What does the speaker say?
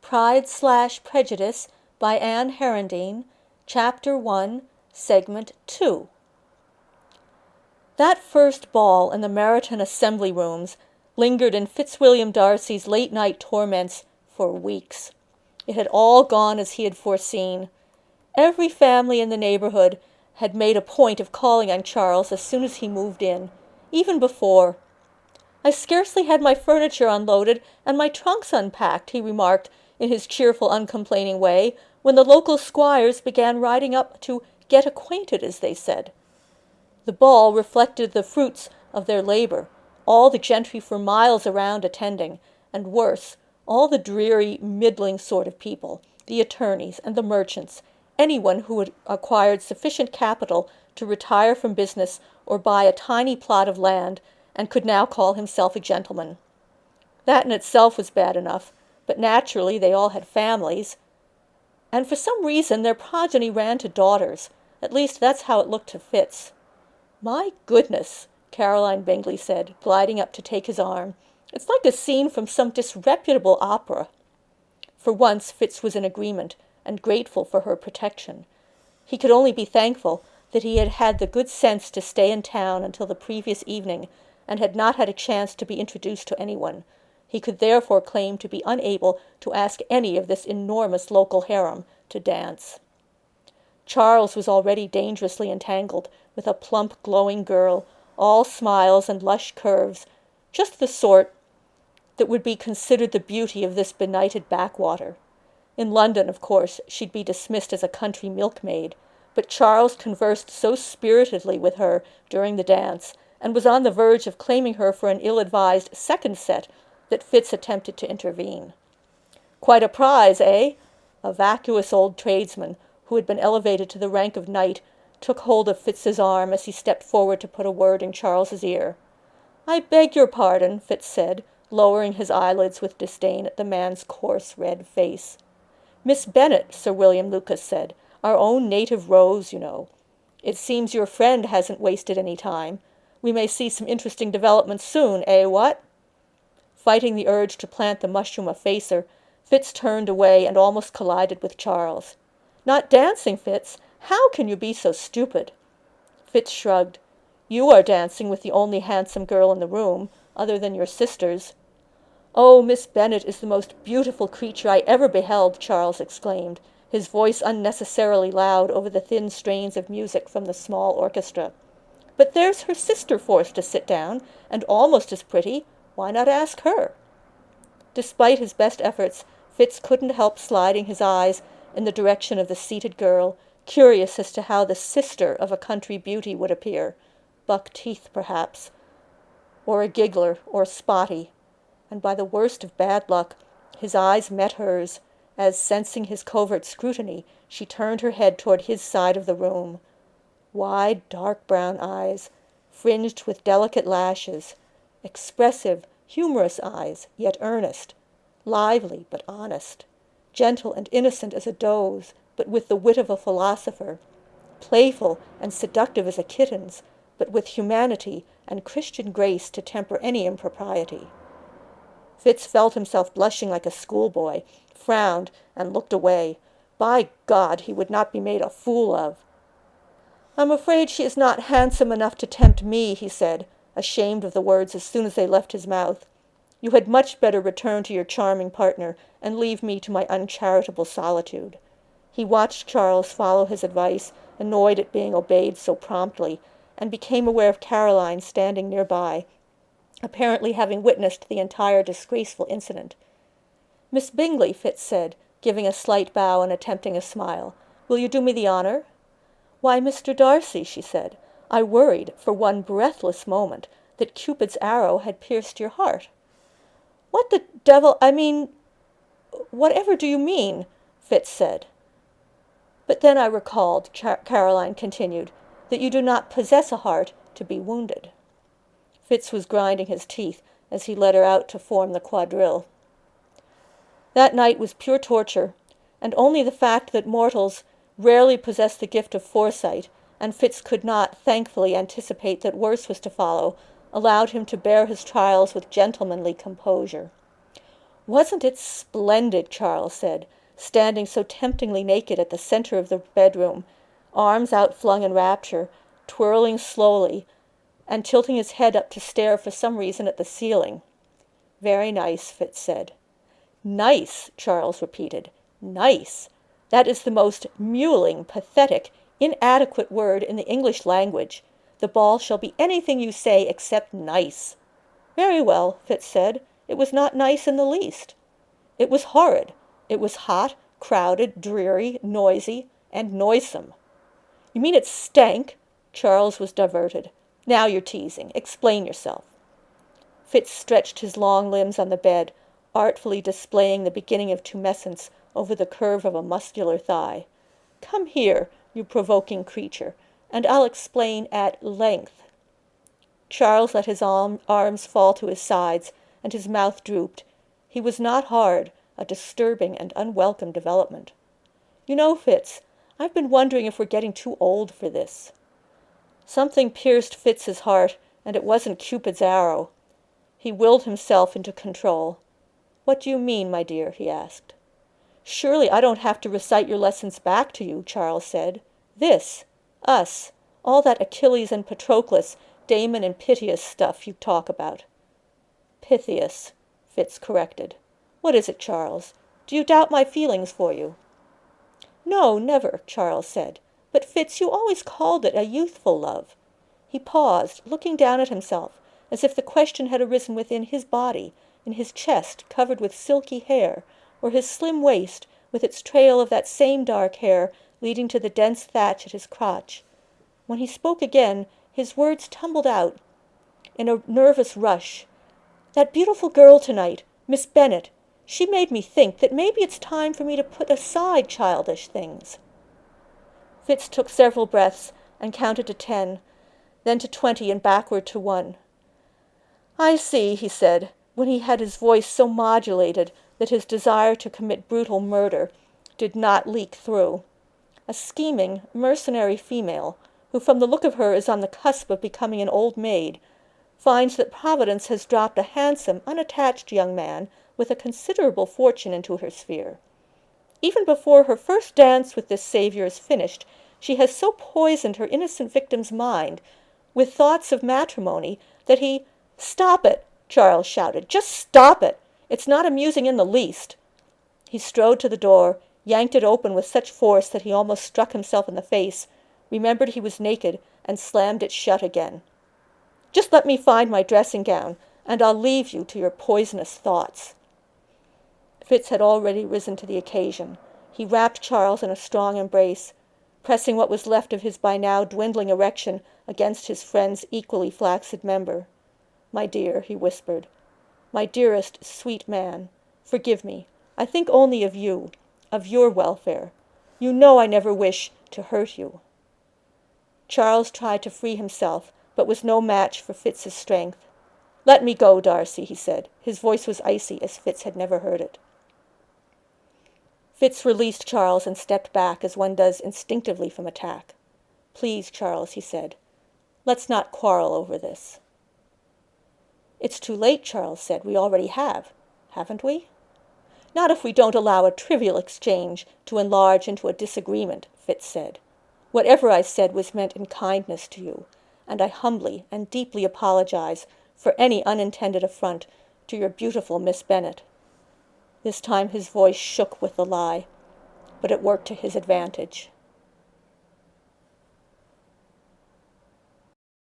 Pride/Prejudice by Herendeen, Chapter 1, Segment 2. That first ball in the Meryton assembly rooms lingered in Fitzwilliam Darcy's late-night torments for weeks. It had all gone as he had foreseen. Every family in the neighborhood had made a point of calling on Charles as soon as he moved in, even before. "I scarcely had my furniture unloaded and my trunks unpacked," he remarked in his cheerful, uncomplaining way, when the local squires began riding up to "get acquainted," as they said. The ball reflected the fruits of their labor, all the gentry for miles around attending, and worse, all the dreary, middling sort of people, the attorneys and the merchants, anyone who had acquired sufficient capital to retire from business or buy a tiny plot of land, and could now call himself a gentleman. That in itself was bad enough, but naturally they all had families, and for some reason their progeny ran to daughters. At least that's how it looked to Fitz. "My goodness," Caroline Bingley said, gliding up to take his arm. "It's like a scene from some disreputable opera." For once Fitz was in agreement, and grateful for her protection. He could only be thankful that he had had the good sense to stay in town until the previous evening, and had not had a chance to be introduced to anyone. He could therefore claim to be unable to ask any of this enormous local harem to dance. Charles was already dangerously entangled with a plump, glowing girl, all smiles and lush curves, just the sort that would be considered the beauty of this benighted backwater. In London, of course, she'd be dismissed as a country milkmaid, but Charles conversed so spiritedly with her during the dance, and was on the verge of claiming her for an ill-advised second set, that Fitz attempted to intervene. "Quite a prize, eh?" A vacuous old tradesman, who had been elevated to the rank of knight, took hold of Fitz's arm as he stepped forward to put a word in Charles's ear. "I beg your pardon," Fitz said, lowering his eyelids with disdain at the man's coarse red face. "Miss Bennet," Sir William Lucas said, "our own native rose, you know. It seems your friend hasn't wasted any time. We may see some interesting developments soon, eh, what?" Fighting the urge to plant the mushroom effacer, Fitz turned away and almost collided with Charles. "Not dancing, Fitz? How can you be so stupid?" Fitz shrugged. "You are dancing with the only handsome girl in the room, other than your sisters." "Oh, Miss Bennet is the most beautiful creature I ever beheld," Charles exclaimed, his voice unnecessarily loud over the thin strains of music from the small orchestra. "But there's her sister forced to sit down, and almost as pretty. Why not ask her?" Despite his best efforts, Fitz couldn't help sliding his eyes in the direction of the seated girl, curious as to how the sister of a country beauty would appear. Buck teeth, perhaps, or a giggler, or spotty. And by the worst of bad luck, his eyes met hers, as, sensing his covert scrutiny, she turned her head toward his side of the room. Wide, dark brown eyes, fringed with delicate lashes, expressive, humorous eyes, yet earnest, lively but honest, gentle and innocent as a doe's, but with the wit of a philosopher, playful and seductive as a kitten's, but with humanity and Christian grace to temper any impropriety. Fitz felt himself blushing like a schoolboy, frowned, and looked away. By God, he would not be made a fool of. "I'm afraid she is not handsome enough to tempt me," he said, ashamed of the words as soon as they left his mouth. "You had much better return to your charming partner, and leave me to my uncharitable solitude." He watched Charles follow his advice, annoyed at being obeyed so promptly, and became aware of Caroline standing nearby, apparently having witnessed the entire disgraceful incident. "Miss Bingley," Fitz said, giving a slight bow and attempting a smile, "will you do me the honor?" "Why, Mr. Darcy," she said, "I worried, for one breathless moment, that Cupid's arrow had pierced your heart." "What the devil, whatever do you mean?" Fitz said. "But then I recalled," Caroline continued, "that you do not possess a heart to be wounded." Fitz was grinding his teeth as he led her out to form the quadrille. That night was pure torture, and only the fact that mortals rarely possess the gift of foresight, and Fitz could not, thankfully, anticipate that worse was to follow, allowed him to bear his trials with gentlemanly composure. "Wasn't it splendid?" Charles said, standing so temptingly naked at the center of the bedroom, arms outflung in rapture, twirling slowly, and tilting his head up to stare for some reason at the ceiling. "Very nice," Fitz said. "Nice," Charles repeated. "Nice. That is the most mewling, pathetic, inadequate word in the English language. The ball shall be anything you say except nice." "Very well," Fitz said. "It was not nice in the least. It was horrid. It was hot, crowded, dreary, noisy, and noisome." "You mean it stank?" Charles was diverted. "Now you're teasing. Explain yourself." Fitz stretched his long limbs on the bed, artfully displaying the beginning of tumescence over the curve of a muscular thigh. "Come here, you provoking creature, and I'll explain at length." Charles let his arms fall to his sides, and his mouth drooped. He was not hard, a disturbing and unwelcome development. "You know, Fitz, I've been wondering if we're getting too old for this." Something pierced Fitz's heart, and it wasn't Cupid's arrow. He willed himself into control. "What do you mean, my dear?" he asked. "Surely I don't have to recite your lessons back to you," Charles said. "This, us, all that Achilles and Patroclus, Damon and Pythias stuff you talk about." "Pythias," Fitz corrected. "What is it, Charles? Do you doubt my feelings for you?" "No, never," Charles said. "But, Fitz, you always called it a youthful love." He paused, looking down at himself, as if the question had arisen within his body, in his chest covered with silky hair, or his slim waist with its trail of that same dark hair leading to the dense thatch at his crotch. When he spoke again, his words tumbled out in a nervous rush. "That beautiful girl tonight, Miss Bennet, she made me think that maybe it's time for me to put aside childish things." Fitz took several breaths and counted to 10, then to 20 and backward to 1. "I see," he said, when he had his voice so modulated that his desire to commit brutal murder did not leak through. "A scheming, mercenary female, who from the look of her is on the cusp of becoming an old maid, finds that Providence has dropped a handsome, unattached young man with a considerable fortune into her sphere. Even before her first dance with this savior is finished, she has so poisoned her innocent victim's mind with thoughts of matrimony that he—" "Stop it!" Charles shouted. "Just stop it! It's not amusing in the least." He strode to the door, yanked it open with such force that he almost struck himself in the face, remembered he was naked, and slammed it shut again. "Just let me find my dressing-gown, and I'll leave you to your poisonous thoughts." Fitz had already risen to the occasion. He wrapped Charles in a strong embrace, pressing what was left of his by now dwindling erection against his friend's equally flaccid member. "My dear," he whispered, "my dearest, sweet man, forgive me. I think only of you, of your welfare. You know I never wish to hurt you." Charles tried to free himself, but was no match for Fitz's strength. "Let me go, Darcy," he said. His voice was icy, as Fitz had never heard it. Fitz released Charles and stepped back as one does instinctively from attack. "Please, Charles," he said, "let's not quarrel over this." "It's too late," Charles said. "We already have, haven't we?" "Not if we don't allow a trivial exchange to enlarge into a disagreement," Fitz said. "Whatever I said was meant in kindness to you, and I humbly and deeply apologize for any unintended affront to your beautiful Miss Bennet." This time his voice shook with the lie, but it worked to his advantage.